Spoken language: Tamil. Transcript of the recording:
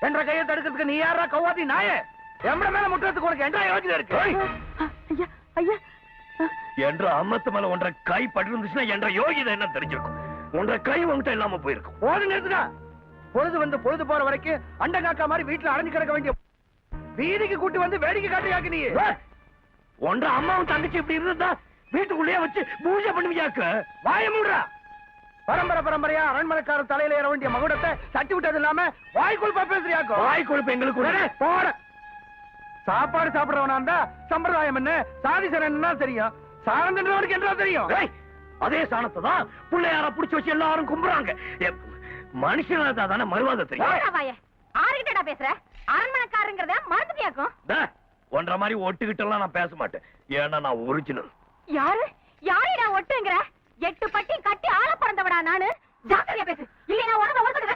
என்ற கையை தடுக்கிறதுக்கு நீ யாரா கவ்வாதி நாயே? எம்பட மேல முட்டுறதுக்கு உனக்கு என்ற யோகிதை இருக்கு? ஐயா ஐயா என்ற அம்மத்து மேல ஒன்ற கை பட்டிருந்துச்சுன்னா என்ற யோகிதை என்ன தெரிஞ்சிருக்கும். ஒன்ற கை உங்ககிட்ட இல்லாம போயிருக்கும். போது நிறுத்துடா. பொழுது வந்து பொழுது போற வரைக்கும் அண்ட காக்கா மாதிரி வீட்டுல அடைஞ்சு கிடக்க வேண்டிய வீதிக்கு கூட்டி வந்து வேடிக்கை காட்டுறியாக்கு நீ. ஒன்ற அம்மாவும் தங்கச்சி இப்படி இருந்தா வீட்டுக்குள்ளேயே வச்சு பூஜை பண்ணுவியாக்க. வாய மூடுறா. பரம்பரை பரம்பரையா அரண்மனைக்கார தலையில ஏற வேண்டிய மகுடத்தை தட்டி விட்டது இல்லாம வாய்க்குள் பேசுறியாக்கோ. வாய் கொழுப்பு எங்களுக்கு போட. சாப்பாடு சாப்பிடுறவனா இருந்தா சம்பிரதாயம் என்ன சாதி என்ன தெரியும். சாணம் தின்றவனுக்கு என்ன தெரியும்? அதே சாணத்தை தான் பிள்ளையார புடிச்சு வச்சு எல்லாரும் கும்புறாங்க. மனுஷனா தானே மறுவாத தெரியும். ஆறுகிட்டடா பேசுற? அரண்மனைக்காரங்கிறத மறந்துட்டியாக்கும். ஒன்றரை மாதிரி ஒட்டுக்கிட்டெல்லாம் நான் பேச மாட்டேன். ஏன்னா நான் ஒரிஜினல். யாரு யாரிடா ஒட்டுங்கிற? 8 பட்டி கட்டி ஆள பிறந்தவடா நானு. ஜாக்கிரதையா பேசு. இல்லைன்னா உனக்கு ஒருத்தர்